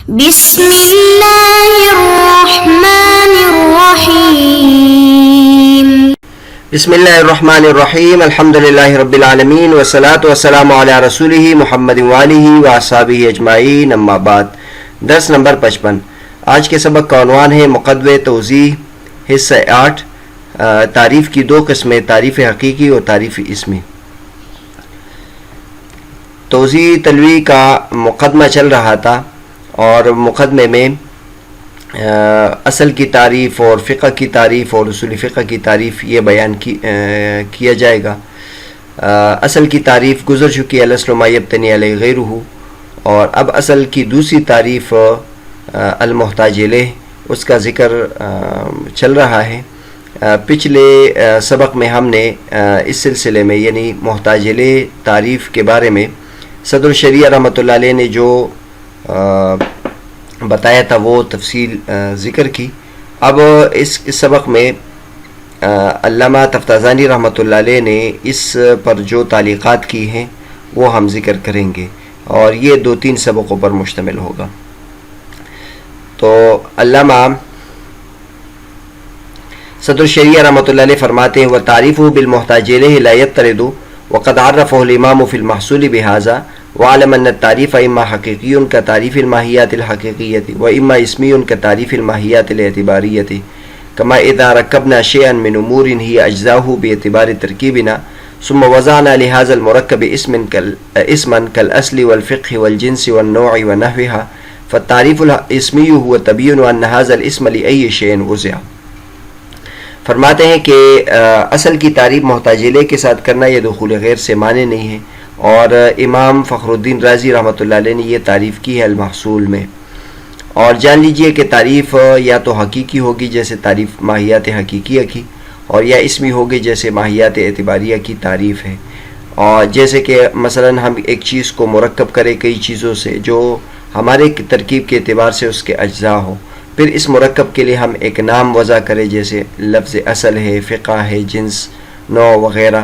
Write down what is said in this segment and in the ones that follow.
بسم اللہ الرحمن الرحیم بسم اللہ الرحمن الرحیم الحمدللہ رب العالمین والصلاة والسلام علی رسولہ محمد وآلہ واصحابہ اجمعین اما بعد۔ درس نمبر 55۔ آج کے سبق کا عنوان ہے مقدمہ توضیح حصہ 8، تعریف کی دو قسمیں، تعریف حقیقی اور تعریف اسمی۔ توضیح تلوی کا مقدمہ چل رہا تھا اور مقدمے میں اصل کی تعریف اور فقہ کی تعریف اور اصول فقہ کی تعریف یہ بیان کیا جائے گا۔ اصل کی تعریف گزر چکی ہے، الاصل ما یبتنی علیہ غیرہ، اور اب اصل کی دوسری تعریف المحتاج الیہ، اس کا ذکر چل رہا ہے۔ پچھلے سبق میں ہم نے اس سلسلے میں یعنی محتاج الیہ تعریف کے بارے میں صدر الشریعہ رحمۃ اللہ علیہ نے جو بتایا تھا وہ تفصیل ذکر کی۔ اب اس سبق میں علامہ تفتازانی رحمۃ اللہ علیہ نے اس پر جو تعلیقات کی ہیں وہ ہم ذکر کریں گے، اور یہ 2-3 سبقوں پر مشتمل ہوگا۔ تو علامہ صدر الشریعہ رحمۃ اللہ علیہ فرماتے ہیں وَتَعْرِيفُهُ بِالْمُحْتَاجِ إِلَيْهِ لَا يَتَّرِدُ وَقَدْ عَرَّفَهُ الْإِمَامُ فِي الْمَحْصُولِ بِهَذَا وَعَلَمَ أَنَّ التَّعْرِيفَ إِمَّا حَقِيقِيٌّ كَتَعْرِيفِ الْمَاهِيَّاتِ الْحَقِيقِيَّةِ وَإِمَّا اسْمِيٌّ كَتَعْرِيفِ الْمَاهِيَّاتِ الْاعْتِبَارِيَّةِ كَمَا إِذَا رَكَّبْنَا شَيْئًا مِنْ أُمُورٍ هِيَ أَجْزَاؤُهُ بِاعْتِبَارِ تَرْكِيبِنَا ثُمَّ وَضَعْنَا لِهَذَا الْمُرَكَّبِ اسْمًا كَالْأَصْلِ وَالْفِقْهِ وَالْجِنسِ وَالنَّوْعِ وَنَحْوِهَا فالتعریف الاسمی هو تبین ان هذا الاسم لأي شيء وضع۔ فرماتے ہیں کہ اصل کی تعریف محتاج الیہ کے ساتھ کرنا یہ دخول غیر سے مانے نہیں ہے، اور امام فخر الدین رازی رحمۃ اللہ علیہ نے یہ تعریف کی ہے المحصول میں۔ اور جان لیجئے کہ تعریف یا تو حقیقی ہوگی جیسے تعریف ماہیات حقیقیہ کی، اور یا اسمی ہوگی جیسے ماہیات اعتباریہ کی تعریف ہے۔ اور جیسے کہ مثلا ہم ایک چیز کو مرکب کریں کئی چیزوں سے جو ہمارے ترکیب کے اعتبار سے اس کے اجزاء ہو، پھر اس مرکب کے لیے ہم ایک نام وضع کریں جیسے لفظ اصل ہے، فقہ ہے، جنس، نوع وغیرہ،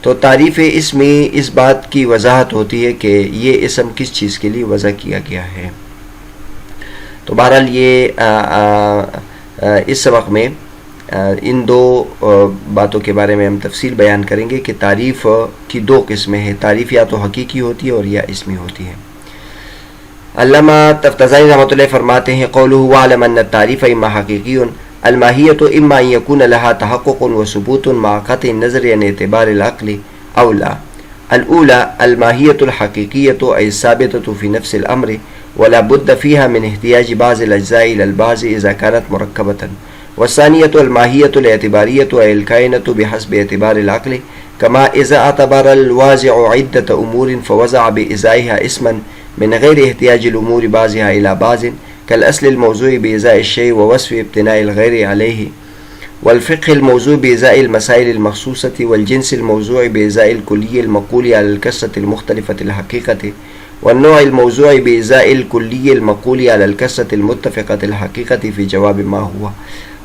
تو تعریف اسمی اس بات کی وضاحت ہوتی ہے کہ یہ اسم کس چیز کے لیے وضع کیا گیا ہے۔ تو بہرحال یہ اس سبق میں ان دو باتوں کے بارے میں ہم تفصیل بیان کریں گے کہ تعریف کی دو قسمیں ہیں، تعریف یا تو حقیقی ہوتی ہے اور یا اسمی ہوتی ہے۔ علامہ تفتازانی رحمۃ اللہ فرماتے ہیں قولہ وَعْلَمَ أَنَّ التَّعْرِيفَ إِمَّا حَقِيقِيٌّ الْمَاهِيَّةُ إِمَّا أَن يَكُونَ لَهَا تَحَقُّقٌ وَثُبُوتٌ مَعَ قَطْعِ النَّظَرِ عَنْ اعْتِبَارِ الْعَقْلِ أَوْ لَا۔ الأولى الماهية الحقيقية أي الثابتة في نفس الأمر ولا بد فيها من احتياج بعض الأجزاء إلى البعض إذا كانت مركبة، والثانية الماهية الاعتبارية أي الكائنة بحسب اعتبار العقل كما إذا اعتبر الوازع عدة أمور فوزع بإزائها اسما من غير احتياج الأمور بعضها إلى بعض كالأصل الموضوع بإزاء الشيء ووصف ابتناء الغير عليه، والفقه الموضوع بإزاء المسائل المخصوصة، والجنس الموضوع بإزاء الكلية المقول على الكثرة المختلفة الحقيقة، والنوع الموضوع بإزاء الكلية المقول على الكثرة المتفقة الحقيقة في جواب ما هو،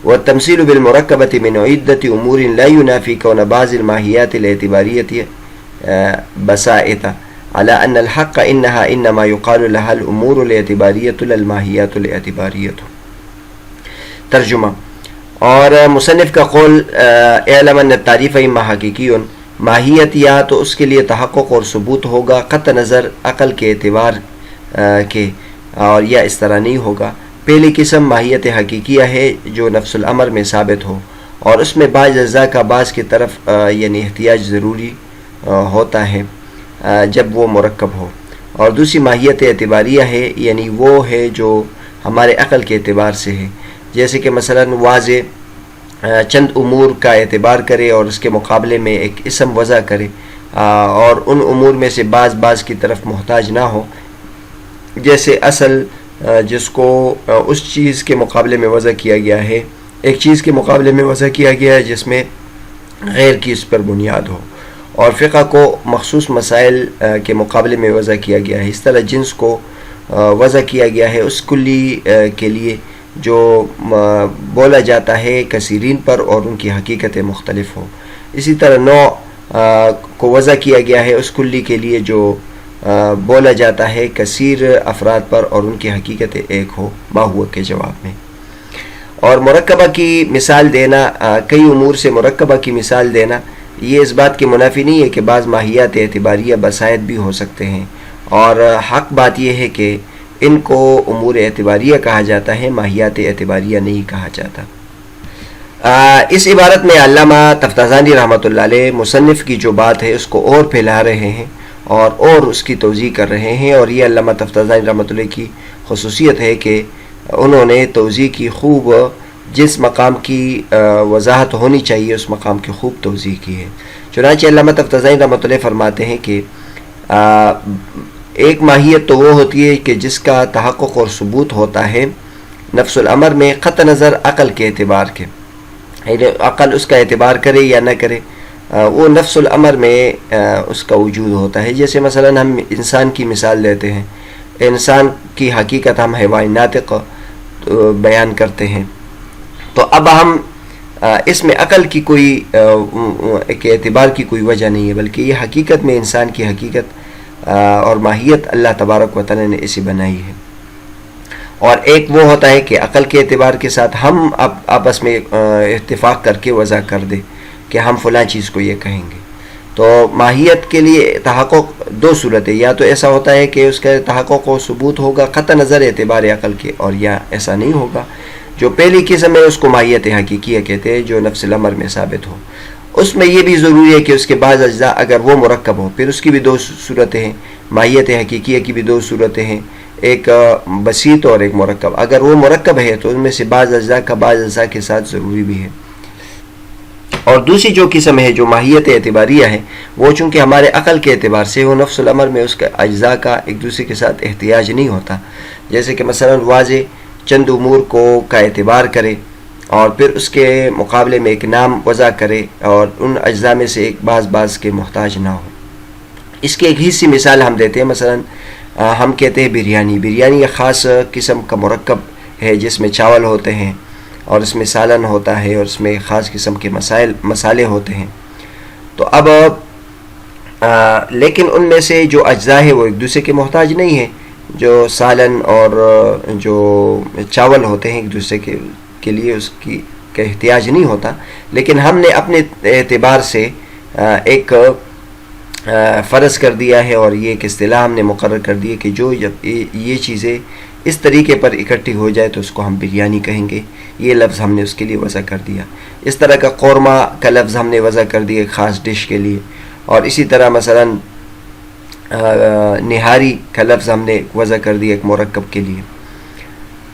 والتمثيل بالمركبة من عدة أمور لا ينافي كون بعض الماهيات الاعتبارية بسائط على أن الحق إنها إنما يقال لها الأمور الاعتبارية لا الماهيات الاعتبارية۔ ترجمہ۔ اور مصنف کا قول اعلم ان التعریف اما حقیقی، ماہیت یا تو اس کے لیے تحقق اور ثبوت ہوگا قطع نظر عقل کے اعتبار کے، اور یا اس طرح نہیں ہوگا۔ پہلی قسم ماہیت حقیقیہ ہے جو نفس الامر میں ثابت ہو، اور اس میں بعض اجزاء کا بعض کی طرف یعنی احتیاج ضروری ہوتا ہے جب وہ مرکب ہو، اور دوسری ماہیت اعتباریہ ہے یعنی وہ ہے جو ہمارے عقل کے اعتبار سے ہے، جیسے کہ مثلا واضح چند امور کا اعتبار کرے اور اس کے مقابلے میں ایک اسم وضع کرے، اور ان امور میں سے بعض کی طرف محتاج نہ ہو، جیسے اصل جس کو اس چیز کے مقابلے میں وضع کیا گیا ہے، ایک چیز کے مقابلے میں وضع کیا گیا ہے جس میں غیر کی اس پر بنیاد ہو، اور فقہ کو مخصوص مسائل کے مقابلے میں وضع کیا گیا ہے۔ اس طرح جنس کو وضع کیا گیا ہے اس کلی کے لیے جو بولا جاتا ہے کثیرین پر اور ان کی حقیقتیں مختلف ہوں۔ اسی طرح نوع کو وضع کیا گیا ہے اس کلی کے لیے جو بولا جاتا ہے کثیر افراد پر اور ان کی حقیقت ایک ہو ما ہوا کے جواب میں. اور مرکبہ کی مثال دینا، کئی امور سے مرکبہ کی مثال دینا، یہ اس بات کی منافی نہیں ہے کہ بعض ماہیات اعتباریہ بسائط بھی ہو سکتے ہیں، اور حق بات یہ ہے کہ ان کو امور اعتباریہ کہا جاتا ہے، ماہیات اعتباریہ نہیں کہا جاتا. اس عبارت میں علامہ تفتازانی رحمۃ اللہ علیہ مصنف کی جو بات ہے اس کو اور پھیلا رہے ہیں اور اس کی توضیح کر رہے ہیں، اور یہ علامہ تفتازانی رحمۃ اللہ کی خصوصیت ہے کہ انہوں نے توضیح کی خوب، جس مقام کی وضاحت ہونی چاہیے اس مقام کی خوب توضیح کی ہے. چنانچہ علامہ تفتازانی رحمۃ اللہ فرماتے ہیں کہ ایک ماہیت تو وہ ہوتی ہے کہ جس کا تحقق اور ثبوت ہوتا ہے نفس الامر میں قطع نظر عقل کے اعتبار کے، عقل اس کا اعتبار کرے یا نہ کرے، وہ نفس الامر میں اس کا وجود ہوتا ہے. جیسے مثلا ہم انسان کی مثال دیتے ہیں، انسان کی حقیقت ہم حیوان ناطق بیان کرتے ہیں، تو اب ہم اس میں عقل کی کوئی کے اعتبار کی کوئی وجہ نہیں ہے، بلکہ یہ حقیقت میں انسان کی حقیقت اور ماہیت اللہ تبارک و تعالی نے اسے بنائی ہے. اور ایک وہ ہوتا ہے کہ عقل کے اعتبار کے ساتھ ہم آپس میں اتفاق کر کے وضع کر دیں کہ ہم فلاں چیز کو یہ کہیں گے. تو ماہیت کے لیے تحقق دو صورتیں، یا تو ایسا ہوتا ہے کہ اس کا تحقق و ثبوت ہوگا قطع نظر اعتبار عقل کے، اور یا ایسا نہیں ہوگا. جو پہلی قسم ہے اس کو ماہیت حقیقیہ کہتے ہیں، جو نفس الامر میں ثابت ہو. اس میں یہ بھی ضروری ہے کہ اس کے بعض اجزاء اگر وہ مرکب ہو، پھر اس کی بھی دو صورتیں ہیں، ماہیت حقیقیہ کی بھی دو صورتیں ہیں، ایک بسیط اور ایک مرکب. اگر وہ مرکب ہے تو ان میں سے بعض اجزاء کا بعض اجزاء کے ساتھ ضروری بھی ہے. اور دوسری جو قسم ہے جو ماہیت اعتباریہ ہے، وہ چونکہ ہمارے عقل کے اعتبار سے وہ نفس الامر میں اس کے اجزاء کا ایک دوسرے کے ساتھ احتیاج نہیں ہوتا. جیسے کہ مثلا واضح چند امور کا اعتبار کرے اور پھر اس کے مقابلے میں ایک نام وضع کرے اور ان اجزاء میں سے ایک بعض کے محتاج نہ ہو. اس کی ایک حصی مثال ہم دیتے ہیں. مثلا ہم کہتے ہیں بریانی ایک خاص قسم کا مرکب ہے جس میں چاول ہوتے ہیں اور اس میں سالن ہوتا ہے اور اس میں خاص قسم کے مسالے ہوتے ہیں. تو اب لیکن ان میں سے جو اجزاء ہیں وہ ایک دوسرے کے محتاج نہیں ہیں. جو سالن اور جو چاول ہوتے ہیں ایک دوسرے کے لیے اس کی کا احتیاج نہیں ہوتا، لیکن ہم نے اپنے اعتبار سے ایک فرض کر دیا ہے اور یہ ایک اصطلاح ہم نے مقرر کر دی ہے کہ جو جب یہ چیزیں اس طریقے پر اکٹھی ہو جائے تو اس کو ہم بریانی کہیں گے. یہ لفظ ہم نے اس کے لیے وضع کر دیا. اس طرح کا قورمہ کا لفظ ہم نے وضع کر دیا ایک خاص ڈش کے لیے. اور اسی طرح مثلا نہاری کا لفظ ہم نے وضع کر دیا ایک مرکب کے لیے.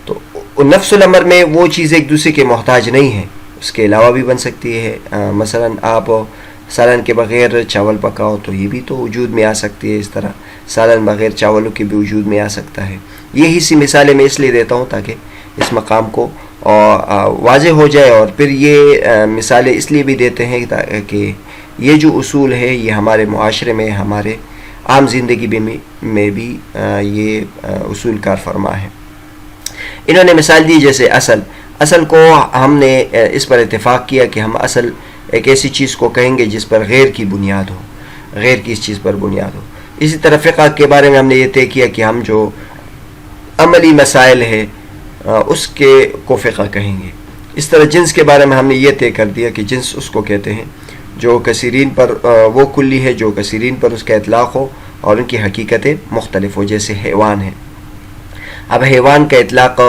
تو نفس الامر میں وہ چیز ایک دوسرے کے محتاج نہیں ہیں، اس کے علاوہ بھی بن سکتی ہے. مثلا آپ سالن کے بغیر چاول پکاؤ تو یہ بھی تو وجود میں آ سکتی ہے. اس طرح سالن بغیر چاولوں کے بھی وجود میں آ سکتا ہے. یہی سی مثالیں میں اس لیے دیتا ہوں تاکہ اس مقام کو واضح ہو جائے. اور پھر یہ مثالیں اس لیے بھی دیتے ہیں کہ یہ جو اصول ہے یہ ہمارے معاشرے میں، ہمارے عام زندگی میں بھی یہ اصول کار فرما ہے. انہوں نے مثال دی جیسے اصل کو ہم نے اس پر اتفاق کیا کہ ہم اصل ایک ایسی چیز کو کہیں گے جس پر غیر کی بنیاد ہو، غیر کی اس چیز پر بنیاد ہو. اسی طرح فقہ کے بارے میں ہم نے یہ طے کیا کہ ہم جو عملی مسائل ہے اس کو فقہ کہیں گے. اس طرح جنس کے بارے میں ہم نے یہ طے کر دیا کہ جنس اس کو کہتے ہیں جو کثیرین پر وہ کلی ہے جو کثیرین پر اس کا اطلاق ہو اور ان کی حقیقتیں مختلف ہو. جیسے حیوان ہے، اب حیوان کا اطلاق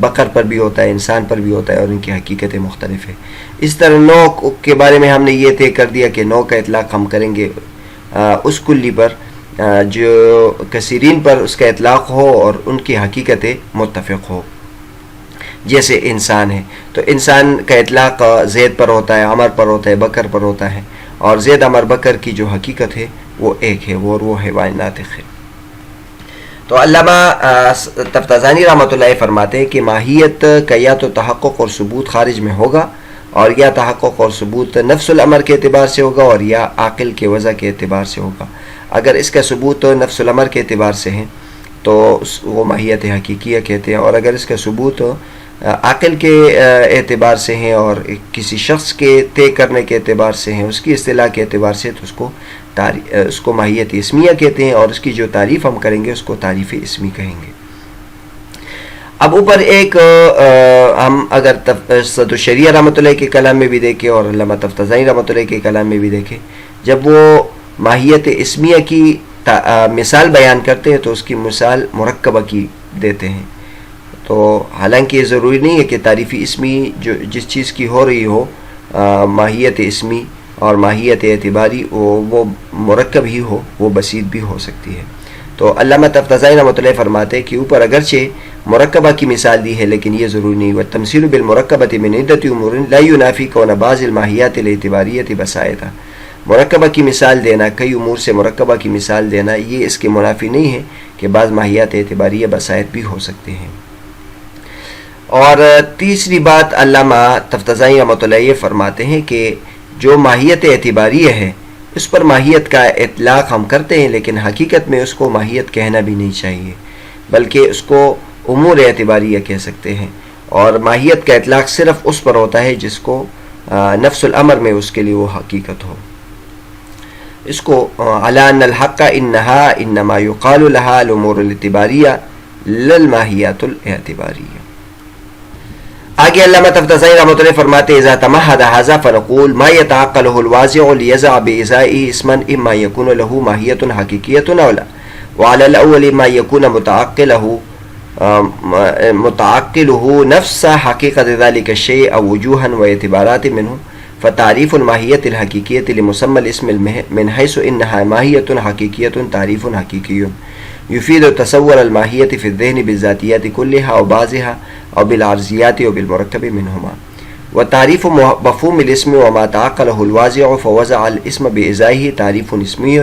بقر پر بھی ہوتا ہے، انسان پر بھی ہوتا ہے اور ان کی حقیقتیں مختلف ہیں. اس طرح نوع کے بارے میں ہم نے یہ طے کر دیا کہ نوع کا اطلاق ہم کریں گے اس کلی پر جو کثیرین پر اس کا اطلاق ہو اور ان کی حقیقتیں متفق ہو. جیسے انسان ہے تو انسان کا اطلاق زید پر ہوتا ہے، عمر پر ہوتا ہے، بکر پر ہوتا ہے، اور زید عمر بکر کی جو حقیقت ہے وہ ایک ہے، وہ حیوان ناطق ہے. تو علامہ تفتازانی رحمۃ اللہ فرماتے ہیں کہ ماہیت کا یا تو تحقق اور ثبوت خارج میں ہوگا اور یا تحقق اور ثبوت نفس الامر کے اعتبار سے ہوگا اور یا عاقل کے وضع کے اعتبار سے ہوگا. اگر اس کا ثبوت نفس الامر کے اعتبار سے ہے تو وہ ماہیت حقیقیہ کہتے ہیں. اور اگر اس کا ثبوت عقل کے اعتبار سے ہیں اور کسی شخص کے طے کرنے کے اعتبار سے ہیں, اس کی اصطلاح کے اعتبار سے, تو اس کو ماہیت اسمیہ کہتے ہیں, اور اس کی جو تعریف ہم کریں گے اس کو تعریف اسمی کہیں گے. اب اوپر ایک ہم اگر صد الشریعہ رحمۃ اللہ کے کلام میں بھی دیکھیں اور علامہ تفتزانی رحمۃ اللہ کے کلام میں بھی دیکھیں, جب وہ ماہیت اسمیہ کی مثال بیان کرتے ہیں تو اس کی مثال مرکبہ کی دیتے ہیں. تو حالانکہ یہ ضروری نہیں ہے کہ تعریفی اسمی جو جس چیز کی ہو رہی ہو ماہیت اسمی اور ماہیت اعتباری وہ مرکب ہی ہو, وہ بسیط بھی ہو سکتی ہے. تو علامہ تفتزانی رحمۃ اللہ فرماتے ہیں کہ اوپر اگرچہ مرکبہ کی مثال دی ہے لیکن یہ ضروری نہیں. والتمثیل بالمرکبۃ من عدۃ امور لا ينافی کون بعض الماہیات الاعتباریۃ بسائطہ. مرکبہ کی مثال دینا, کئی امور سے مرکبہ کی مثال دینا, یہ اس کے منافی نہیں ہے کہ بعض ماہیات اعتباریہ بسائط بھی ہو سکتے ہیں. اور تیسری بات علامہ تفتزانی رحمۃ اللہ یہ فرماتے ہیں کہ جو ماہیت اعتباریہ ہے اس پر ماہیت کا اطلاق ہم کرتے ہیں, لیکن حقیقت میں اس کو ماہیت کہنا بھی نہیں چاہیے, بلکہ اس کو امور اعتباریہ کہہ سکتے ہیں. اور ماہیت کا اطلاق صرف اس پر ہوتا ہے جس کو نفس الامر میں اس کے لیے وہ حقیقت ہو. اس کو علی ان الحق انہا انما یقال لها الامور الاعتباریہ للماہیات الاعتباریہ. آگے علامہ تفتزانی رحمۃ اللہ فرماتے اذا تمہد ھذا فنقول ما يتعقله الواضع ليزع بإزائه اسما اما يكون له ماہیۃ حقیقیۃ او لا, وعلى الاول ما يكون متعقله نفس حقیقت ذلك الشيء او وجوها واعتبارات منه, فتعریف الماہیۃ الحقیقیۃ لمسمى الاسم من حيث انها ماہیۃ حقیقیۃ تعریف حقیقی يفيد تصور الماہیۃ في الذهن بالذاتیات كلها او بعضها او بالعرضیات او بالمرکب منهما. وتعریف مفہوم الاسم وما تعقله الواضع فوضع الاسم بإزائه تعریف اسمی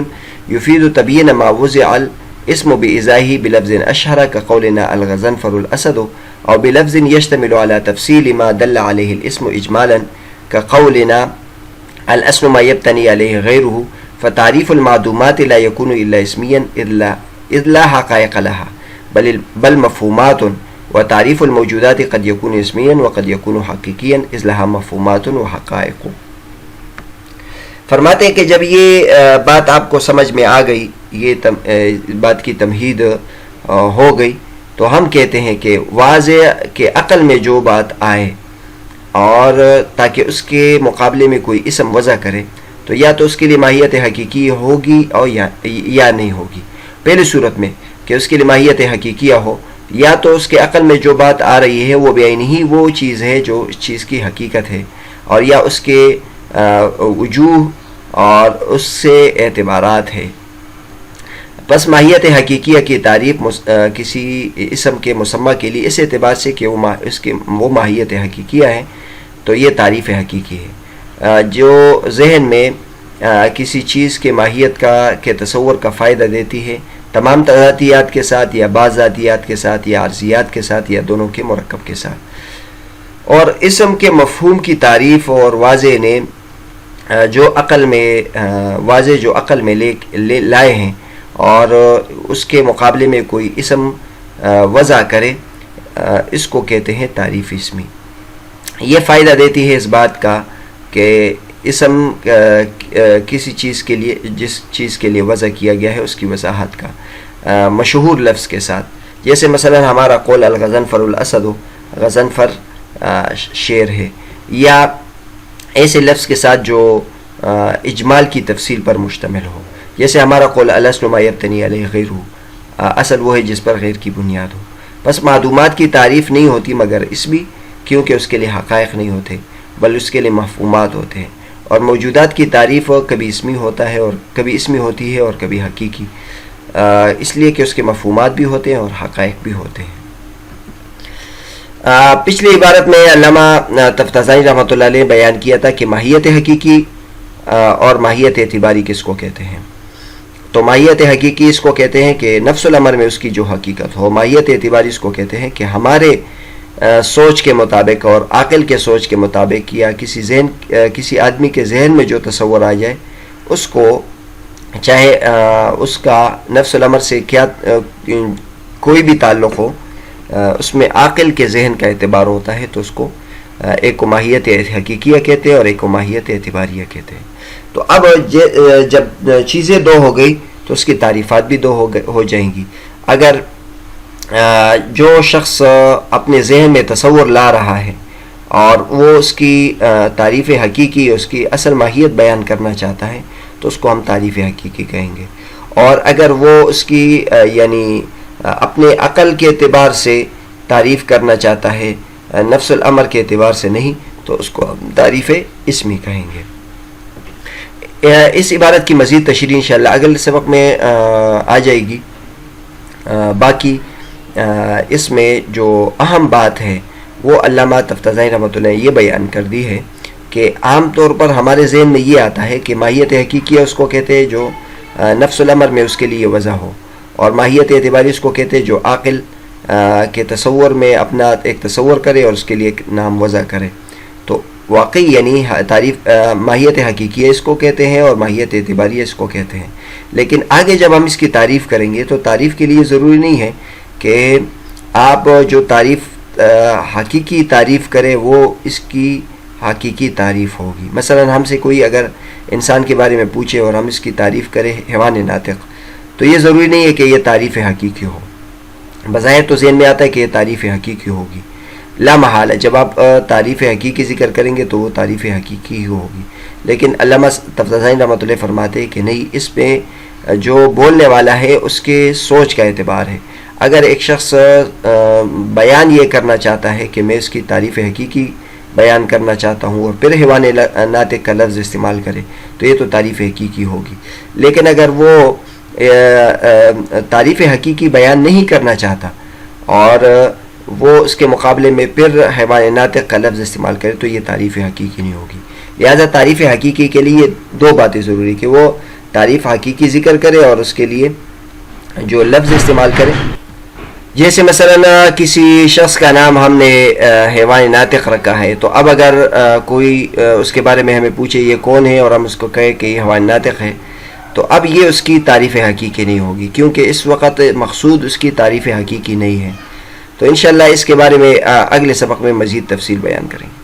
يفيد تبیین ما وضع الاسم بإزائه بلفظ اشهر كقولنا الغضنفر الاسد, او بلفظ يشتمل على تفصيل ما دل عليه الاسم اجمالا كقولنا الاسم ما يبتني عليه غيره. فتعریف المعدومات لا يكون الا اسميا اذ لا حقائق لها بل مفہومات, وتعریف الموجودات قد يكون اسميا وقد يكون حقيقيا اذ لها مفہومات وحقائق. فرماتے ہیں کہ جب یہ بات آپ کو سمجھ میں آ گئی, یہ بات کی تمہید ہو گئی, تو ہم کہتے ہیں کہ واضح کہ عقل میں جو بات آئے اور تاکہ اس کے مقابلے میں کوئی اسم وضع کرے تو یا تو اس کے لیے ماہیت حقیقی ہوگی اور یا نہیں ہوگی. پہلی صورت میں کہ اس کے لیے ماہیت حقیقیہ ہو, یا تو اس کے عقل میں جو بات آ رہی ہے وہ بعینہ ہی وہ چیز ہے جو اس چیز کی حقیقت ہے, اور یا اس کے وجوہ اور اس سے اعتبارات ہے. بس ماہیت حقیقیہ کی تعریف کسی اسم کے مسمى کے لیے اس اعتبار سے کہ وہ ماہیت حقیقیہ ہے تو یہ تعریف حقیقی ہے. جو ذہن میں کسی چیز کے ماہیت کے تصور کا فائدہ دیتی ہے تمام ذاتیات کے ساتھ یا بعض ذاتیات کے ساتھ یا عرضیات کے ساتھ یا دونوں کے مرکب کے ساتھ. اور اسم کے مفہوم کی تعریف اور واضح نے جو عقل میں لائے ہیں اور اس کے مقابلے میں کوئی اسم وضع کرے, اس کو کہتے ہیں تعریف اسمی. یہ فائدہ دیتی ہے اس بات کا کہ اسم کسی چیز کے لیے جس چیز کے لیے وضع کیا گیا ہے اس کی وضاحت کا مشہور لفظ کے ساتھ. جیسے مثلا ہمارا قول الغضنفر الاسد, غضنفر شیر ہے, یا ایسے لفظ کے ساتھ جو اجمال کی تفصیل پر مشتمل ہو. جیسے ہمارا قول الاسد ما یبتنی علیہ غیرہ, اصل وہ ہے جس پر غیر کی بنیاد ہو. بس معدومات کی تعریف نہیں ہوتی مگر اسمی, کیونکہ اس کے لیے حقائق نہیں ہوتے بل اس کے لیے مفہومات ہوتے ہیں. اور موجودات کی تعریف کبھی اسمی ہوتا ہے اور کبھی اسمی ہوتی ہے اور کبھی حقیقی, اس لیے کہ اس کے مفہومات بھی ہوتے ہیں اور حقائق بھی ہوتے ہیں. پچھلی عبارت میں علامہ تفتزانی رحمۃ اللہ علیہ بیان کیا تھا کہ ماہیت حقیقی اور ماہیت اعتباری کس کو کہتے ہیں. تو ماہیت حقیقی اس کو کہتے ہیں کہ نفس الامر میں اس کی جو حقیقت ہو. ماہیت اعتباری اس کو کہتے ہیں کہ ہمارے سوچ کے مطابق اور عقل کے سوچ کے مطابق یا کسی آدمی کے ذہن میں جو تصور آ جائے اس کو, چاہے اس کا نفس الامر سے کیا کوئی بھی تعلق ہو اس میں عاقل کے ذہن کا اعتبار ہوتا ہے، تو اس کو ایک کو ماہیت حقیقیہ کہتے ہیں اور ایک کو ماہیت اعتباریہ کہتے ہیں۔ تو اب جب چیزیں دو ہو گئی تو اس کی تعریفات بھی دو ہو جائیں گی۔ اگر جو شخص اپنے ذہن میں تصور لا رہا ہے اور وہ اس کی تعریف حقیقی، اس کی اصل ماہیت بیان کرنا چاہتا ہے تو اس کو ہم تعریف حقیقی کہیں گے، اور اگر وہ اس کی یعنی اپنے عقل کے اعتبار سے تعریف کرنا چاہتا ہے، نفس الامر کے اعتبار سے نہیں، تو اس کو ہم تعریف اسمی کہیں گے۔ اس عبارت کی مزید تشریح انشاءاللہ اگلے سبق میں آ جائے گی۔ باقی اس میں جو اہم بات ہے وہ علامہ تفتازانی رحمۃ اللہ نے یہ بیان کر دی ہے کہ عام طور پر ہمارے ذہن میں یہ آتا ہے کہ ماہیت حقیقی اس کو کہتے ہیں جو نفس الامر میں اس کے لیے وضع ہو، اور ماہیت اعتباری اس کو کہتے ہیں جو عاقل کے تصور میں اپنا ایک تصور کرے اور اس کے لیے ایک نام وضع کرے۔ تو واقعی یعنی تعریف ماہیت حقیقی اس کو کہتے ہیں اور ماہیت اعتباری اس کو کہتے ہیں، لیکن آگے جب ہم اس کی تعریف کریں گے تو تعریف کے لیے ضروری نہیں ہے کہ آپ جو تعریف حقیقی تعریف کرے وہ اس کی حقیقی تعریف ہوگی۔ مثلا ہم سے کوئی اگر انسان کے بارے میں پوچھے اور ہم اس کی تعریف کریں حیوان ناطق، تو یہ ضروری نہیں ہے کہ یہ تعریف حقیقی ہو۔ بظاہر تو ذہن میں آتا ہے کہ یہ تعریف حقیقی ہوگی، لا محالہ جب آپ تعریف حقیقی ذکر کریں گے تو وہ تعریف حقیقی ہی ہوگی، لیکن علامہ تفتازانی رحمۃ اللہ فرماتے ہیں کہ نہیں، اس میں جو بولنے والا ہے اس کے سوچ کا اعتبار ہے۔ اگر ایک شخص بیان یہ کرنا چاہتا ہے کہ میں اس کی تعریف حقیقی بیان کرنا چاہتا ہوں اور پھر حیوان ناطق کا لفظ استعمال کرے تو یہ تو تعریف حقیقی ہوگی، لیکن اگر وہ تعریف حقیقی بیان نہیں کرنا چاہتا اور وہ اس کے مقابلے میں پھر حیوان ناطق کا لفظ استعمال کرے تو یہ تعریف حقیقی نہیں ہوگی۔ لہذا تعریف حقیقی کے لیے دو باتیں ضروری کہ وہ تعریف حقیقی ذکر کرے اور اس کے لیے جو لفظ استعمال کرے، جیسے مثلا کسی شخص کا نام ہم نے حیوان ناطق رکھا ہے، تو اب اگر کوئی اس کے بارے میں ہمیں پوچھے یہ کون ہے اور ہم اس کو کہیں کہ یہ حیوان ناطق ہے، تو اب یہ اس کی تعریف حقیقی نہیں ہوگی، کیونکہ اس وقت مقصود اس کی تعریف حقیقی نہیں ہے۔ تو انشاءاللہ اس کے بارے میں اگلے سبق میں مزید تفصیل بیان کریں گے۔